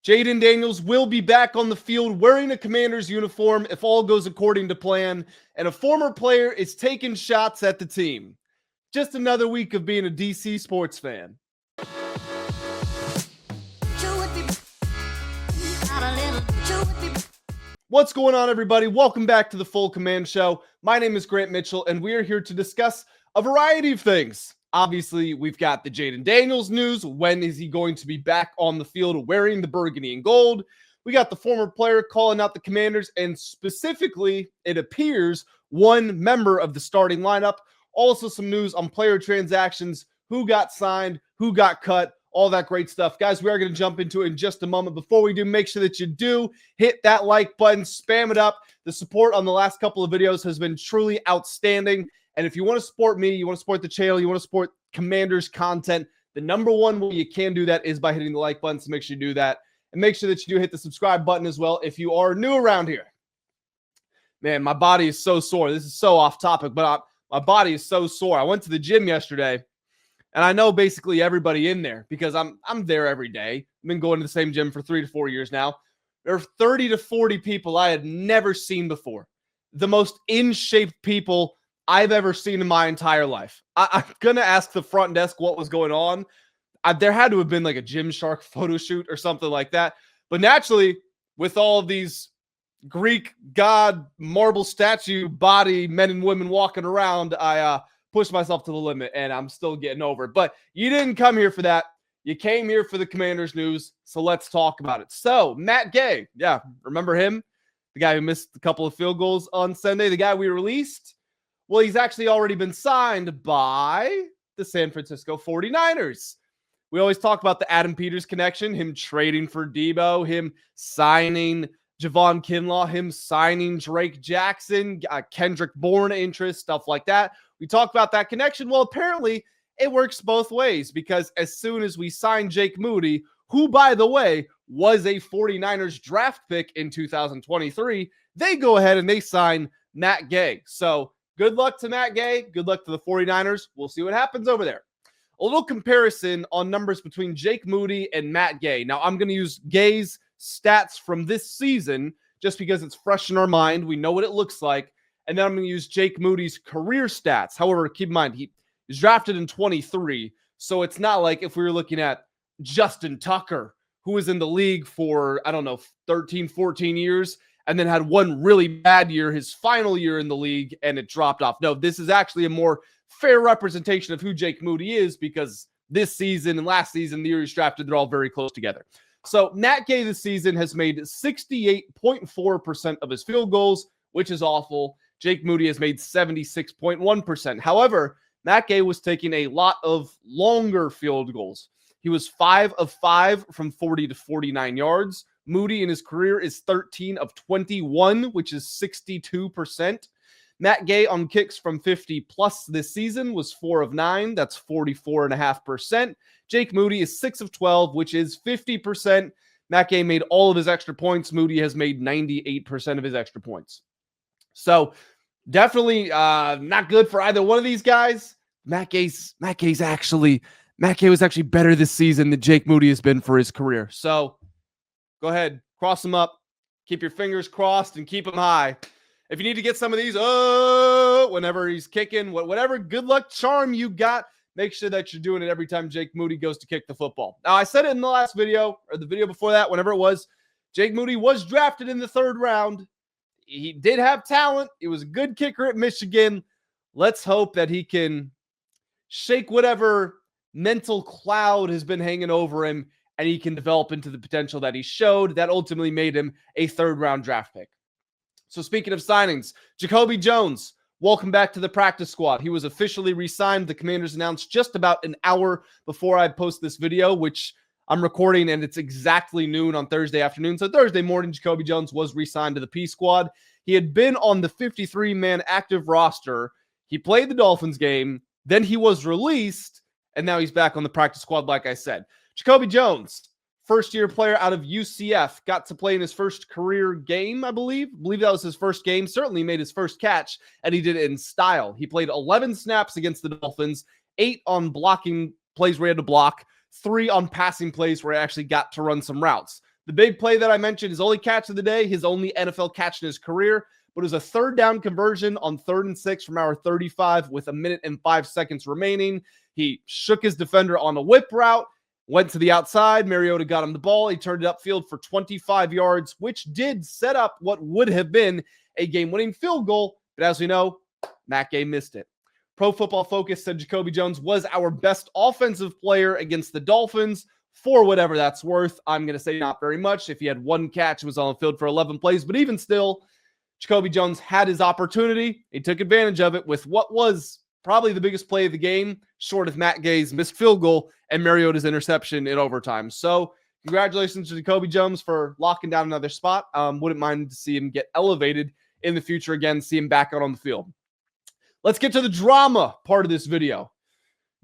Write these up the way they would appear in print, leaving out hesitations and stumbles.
Jayden Daniels will be back on the field wearing a Commander's uniform if all goes according to plan, and a former player is taking shots at the team. Just another week of being a DC sports fan. What's going on, everybody? Welcome back to the Full Command Show. My name is Grant Mitchell, and we are here to discuss a variety of things. Obviously, we've got the Jayden Daniels news. When is he going to be back on the field wearing the burgundy and gold? We got the former player calling out the Commanders, and specifically, it appears, one member of the starting lineup. Also, some news on player transactions, who got signed, who got cut, all that great stuff. Guys, we are going to jump into it in just a moment. Before we do, make sure that you do hit that like button, spam it up. The support on the last couple of videos has been truly outstanding. And if you want to support me, you want to support the channel, you want to support Commanders content, the number one way you can do that is by hitting the like button. So make sure you do that. And make sure that you do hit the subscribe button as well if you are new around here. Man, my body is so sore. This is so off topic, but my body is so sore. I went to the gym yesterday, and I know basically everybody in there because I'm there every day. I've been going to the same gym for 3 to 4 years now. There are 30 to 40 people I had never seen before. The most in-shape people I've ever seen in my entire life. I'm going to ask the front desk what was going on. There had to have been like a Gymshark photo shoot or something like that. But naturally, with all of these Greek god marble statue body men and women walking around, I pushed myself to the limit, and I'm still getting over it. But you didn't come here for that. You came here for the Commanders news, so let's talk about it. So, Matt Gay, yeah, remember him? The guy who missed a couple of field goals on Sunday, the guy we released? Well, he's actually already been signed by the San Francisco 49ers. We always talk about the Adam Peters connection, him trading for Debo, him signing Javon Kinlaw, him signing Drake Jackson, Kendrick Bourne interest, stuff like that. We talk about that connection. Well, apparently it works both ways because as soon as we sign Jake Moody, who, by the way, was a 49ers draft pick in 2023, they go ahead and they sign Matt Gay. So good luck to Matt Gay. Good luck to the 49ers. We'll see what happens over there. A little comparison on numbers between Jake Moody and Matt Gay. Now, I'm going to use Gay's stats from this season just because it's fresh in our mind. We know what it looks like. And then I'm going to use Jake Moody's career stats. However, keep in mind, he was drafted in 23. So it's not like if we were looking at Justin Tucker, who was in the league for, 13, 14 years, and then had one really bad year, his final year in the league, and it dropped off. No, this is actually a more fair representation of who Jake Moody is because this season and last season, the year he's drafted, they're all very close together. So Matt Gay this season has made 68.4% of his field goals, which is awful. Jake Moody has made 76.1%. However, Matt Gay was taking a lot of longer field goals. He was 5 of 5 from 40 to 49 yards. Moody in his career is 13 of 21, which is 62%. Matt Gay on kicks from 50 plus this season was 4 of 9. That's 44.5%. Jake Moody is 6 of 12, which is 50%. Matt Gay made all of his extra points. Moody has made 98% of his extra points. So definitely not good for either one of these guys. Matt Gay was actually better this season than Jake Moody has been for his career. So go ahead, cross them up, keep your fingers crossed, and keep them high. If you need to get some of these, whenever he's kicking, whatever good luck charm you got, make sure that you're doing it every time Jake Moody goes to kick the football. Now, I said it in the last video, or the video before that, whenever it was, Jake Moody was drafted in the 3rd round. He did have talent. He was a good kicker at Michigan. Let's hope that he can shake whatever mental cloud has been hanging over him, and he can develop into the potential that he showed that ultimately made him a 3rd round draft pick. So speaking of signings, Jacoby Jones, welcome back to the practice squad. He was officially re-signed. The Commanders announced just about an hour before I post this video, which I'm recording, and it's exactly noon on Thursday afternoon. So Thursday morning, Jacoby Jones was re-signed to the P squad. He had been on the 53-man active roster. He played the Dolphins game. Then he was released, and now he's back on the practice squad, like I said. Jacoby Jones, first-year player out of UCF, got to play in his first career game, I believe. I believe that was his first game. Certainly made his first catch, and he did it in style. He played 11 snaps against the Dolphins, 8 on blocking plays where he had to block, 3 on passing plays where he actually got to run some routes. The big play that I mentioned, his only catch of the day, his only NFL catch in his career, but it was a third down conversion on 3rd and 6 from our 35 with 1 minute and 5 seconds remaining. He shook his defender on a whip route, went to the outside. Mariota got him the ball. He turned it upfield for 25 yards, which did set up what would have been a game-winning field goal. But as we know, Matt Gay missed it. Pro Football Focus said Jacoby Jones was our best offensive player against the Dolphins for whatever that's worth. I'm going to say not very much. If he had 1 catch and was on the field for 11 plays, but even still, Jacoby Jones had his opportunity. He took advantage of it with what was probably the biggest play of the game, short of Matt Gay's missed field goal and Mariota's interception in overtime. So congratulations to Jacoby Jones for locking down another spot. Wouldn't mind to see him get elevated in the future again, see him back out on the field. Let's get to the drama part of this video.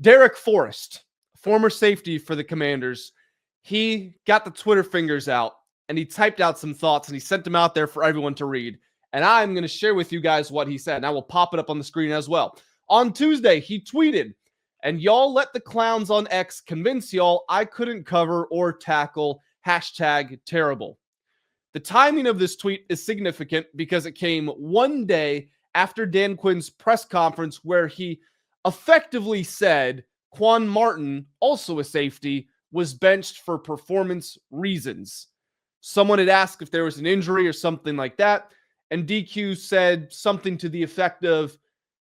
Darrick Forrest, former safety for the Commanders, he got the Twitter fingers out and he typed out some thoughts and he sent them out there for everyone to read. And I'm going to share with you guys what he said. And I will pop it up on the screen as well. On Tuesday, he tweeted, "And y'all let the clowns on X convince y'all I couldn't cover or tackle. #terrible." The timing of this tweet is significant because it came one day after Dan Quinn's press conference where he effectively said Quan Martin, also a safety, was benched for performance reasons. Someone had asked if there was an injury or something like that, and DQ said something to the effect of,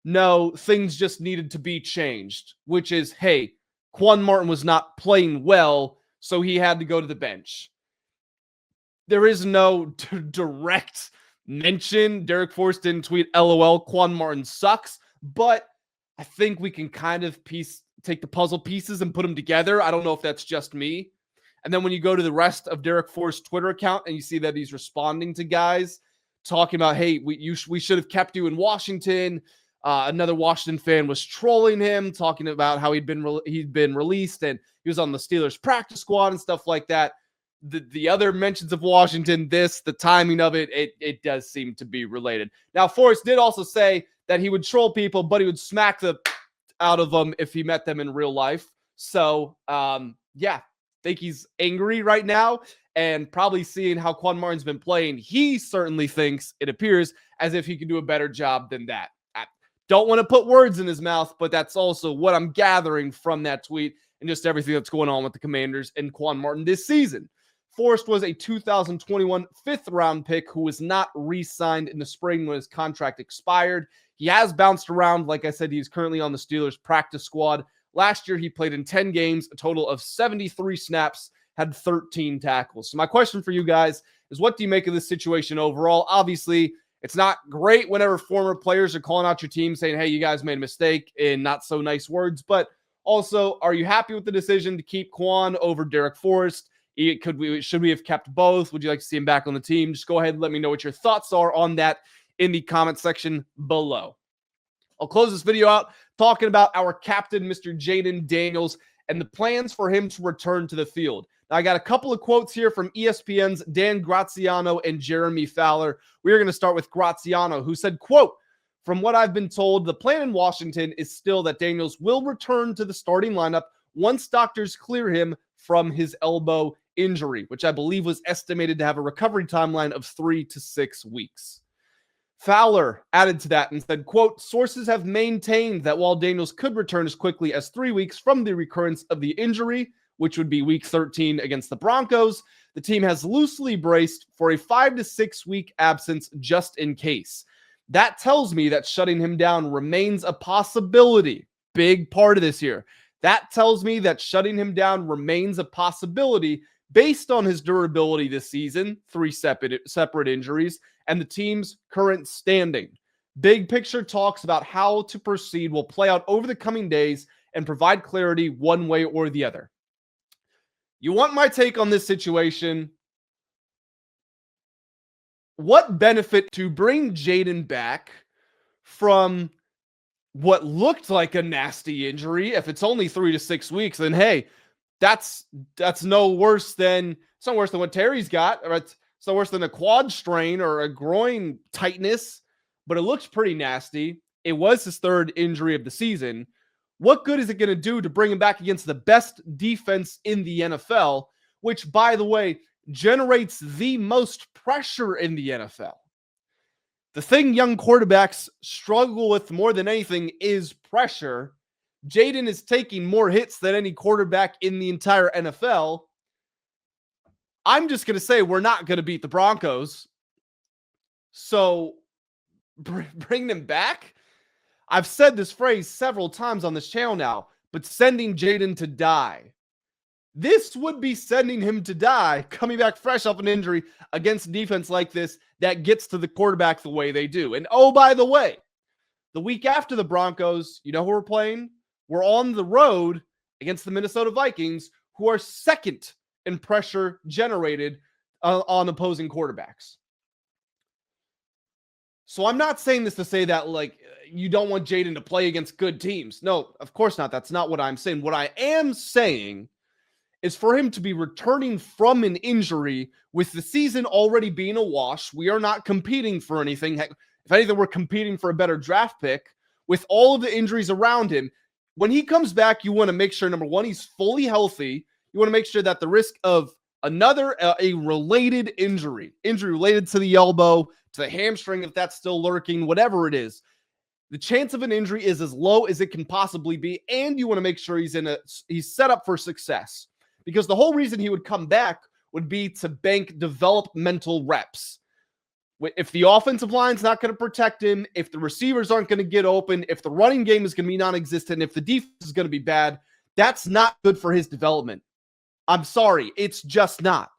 no, things just needed to be changed, which is, hey, Quan Martin was not playing well, so he had to go to the bench. There is no direct mention. Darrick Forrest didn't tweet, LOL, Quan Martin sucks, but I think we can kind of take the puzzle pieces and put them together. I don't know if that's just me. And then when you go to the rest of Darrick Forrest's Twitter account and you see that he's responding to guys talking about, hey, we should have kept you in Washington. Another Washington fan was trolling him, talking about how he'd been released and he was on the Steelers practice squad and stuff like that. The other mentions of Washington, the timing of it does seem to be related. Now, Forrest did also say that he would troll people, but he would smack the out of them if he met them in real life. So, yeah, think he's angry right now and probably seeing how Quan Martin's been playing. He certainly thinks, it appears, as if he could do a better job than that. I don't want to put words in his mouth, but that's also what I'm gathering from that tweet and just everything that's going on with the Commanders and Quan Martin this season. Forrest was a 2021 fifth-round pick who was not re-signed in the spring when his contract expired. He has bounced around. Like I said, he's currently on the Steelers practice squad. Last year, he played in 10 games, a total of 73 snaps, had 13 tackles. So my question for you guys is, what do you make of this situation overall? Obviously, it's not great whenever former players are calling out your team saying, hey, you guys made a mistake, in not so nice words. But also, are you happy with the decision to keep Quan over Darrick Forrest? Should we have kept both? Would you like to see him back on the team? Just go ahead and let me know what your thoughts are on that in the comment section below. I'll close this video out talking about our captain, Mr. Jayden Daniels, and the plans for him to return to the field. Now, I got a couple of quotes here from ESPN's Dan Graziano and Jeremy Fowler. We are going to start with Graziano, who said, quote, "From what I've been told, the plan in Washington is still that Daniels will return to the starting lineup once doctors clear him from his elbow injury, which I believe was estimated to have a recovery timeline of 3 to 6 weeks. Fowler added to that and said, quote, "Sources have maintained that while Daniels could return as quickly as 3 weeks from the recurrence of the injury, which would be week 13 against the Broncos, the team has loosely braced for a 5 to 6 week absence just in case. That tells me that shutting him down remains a possibility." Big part of this here. That tells me that shutting him down remains a possibility based on his durability this season, 3 separate injuries, and the team's current standing. Big picture talks about how to proceed will play out over the coming days and provide clarity one way or the other. You want my take on this situation? What benefit to bring Jayden back from what looked like a nasty injury? If it's only 3 to 6 weeks, then hey, that's no worse than, it's not worse than what Terry's got, or it's not worse than a quad strain or a groin tightness, but it looks pretty nasty. It was his 3rd injury of the season. What good is it going to do to bring him back against the best defense in the NFL, which, by the way, generates the most pressure in the NFL. The thing young quarterbacks struggle with more than anything is pressure. Jayden is taking more hits than any quarterback in the entire NFL. I'm just going to say we're not going to beat the Broncos. So bring them back? I've said this phrase several times on this channel now, but sending Jayden to die. This would be sending him to die, coming back fresh off an injury against a defense like this that gets to the quarterback the way they do. And oh, by the way, the week after the Broncos, you know who we're playing? We're on the road against the Minnesota Vikings, who are second in pressure generated on opposing quarterbacks. So I'm not saying this to say that, like, you don't want Jayden to play against good teams. No, of course not. That's not what I'm saying. What I am saying is for him to be returning from an injury with the season already being a wash. We are not competing for anything. Heck, if anything, we're competing for a better draft pick with all of the injuries around him. When he comes back, you want to make sure, number one, he's fully healthy. You want to make sure that the risk of another, a related injury related to the elbow, to the hamstring, if that's still lurking, whatever it is, the chance of an injury is as low as it can possibly be. And you want to make sure he's set up for success. Because the whole reason he would come back would be to bank developmental reps. If the offensive line's not going to protect him, if the receivers aren't going to get open, if the running game is going to be non-existent, if the defense is going to be bad, that's not good for his development. I'm sorry, it's just not.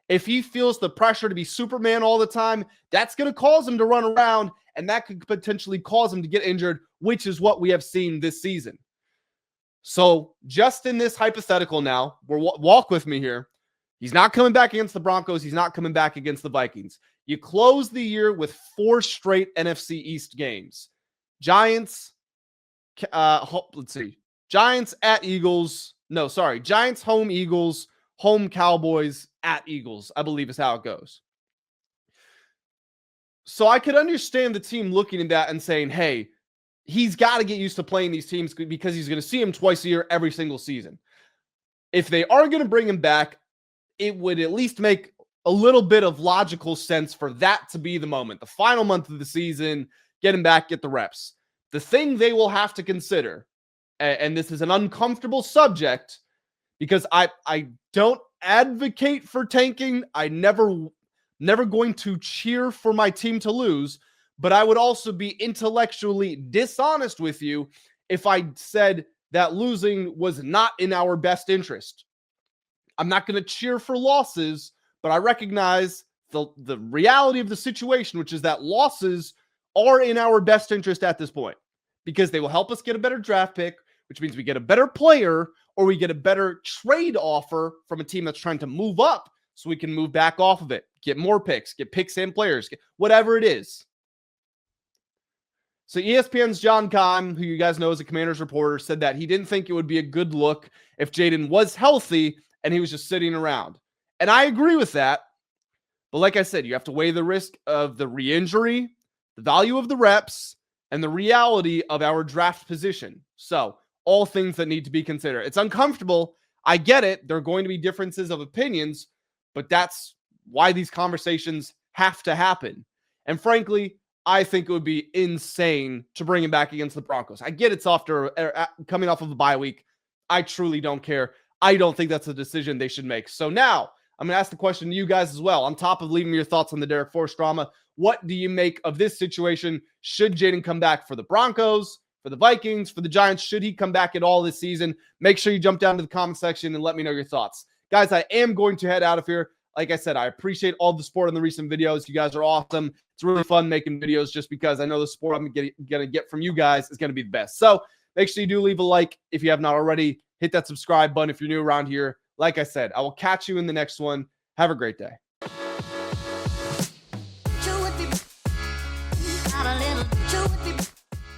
If he feels the pressure to be Superman all the time, that's going to cause him to run around, and that could potentially cause him to get injured, which is what we have seen this season. So just in this hypothetical now, walk with me here. He's not coming back against the Broncos. He's not coming back against the Vikings. You close the year with 4 straight NFC East games. Giants, let's see. Giants at Eagles. No, sorry. Giants, home Eagles, home Cowboys, at Eagles, I believe is how it goes. So I could understand the team looking at that and saying, hey, he's got to get used to playing these teams because he's going to see them twice a year every single season. If they are going to bring him back, it would at least make a little bit of logical sense for that to be the moment. The final month of the season, get him back, get the reps. The thing they will have to consider, and this is an uncomfortable subject because I don't advocate for tanking. I never going to cheer for my team to lose. But I would also be intellectually dishonest with you if I said that losing was not in our best interest. I'm not going to cheer for losses, but I recognize the reality of the situation, which is that losses are in our best interest at this point because they will help us get a better draft pick, which means we get a better player or we get a better trade offer from a team that's trying to move up so we can move back off of it, get more picks, get picks and players, whatever it is. So ESPN's John Keim, who you guys know is a Commanders reporter, said that he didn't think it would be a good look if Jayden was healthy and he was just sitting around. And I agree with that. But like I said, you have to weigh the risk of the re-injury, the value of the reps, and the reality of our draft position. So all things that need to be considered. It's uncomfortable. I get it. There are going to be differences of opinions, but that's why these conversations have to happen. And frankly, I think it would be insane to bring him back against the Broncos. I get it's coming off of a bye week. I truly don't care. I don't think that's a decision they should make. So now I'm going to ask the question to you guys as well. On top of leaving me your thoughts on the Darrick Forrest drama, what do you make of this situation? Should Jayden come back for the Broncos, for the Vikings, for the Giants? Should he come back at all this season? Make sure you jump down to the comment section and let me know your thoughts. Guys, I am going to head out of here. Like I said, I appreciate all the support on the recent videos. You guys are awesome. It's really fun making videos just because I know the support I'm going to get from you guys is going to be the best. So make sure you do leave a like if you have not already. Hit that subscribe button if you're new around here. Like I said, I will catch you in the next one. Have a great day.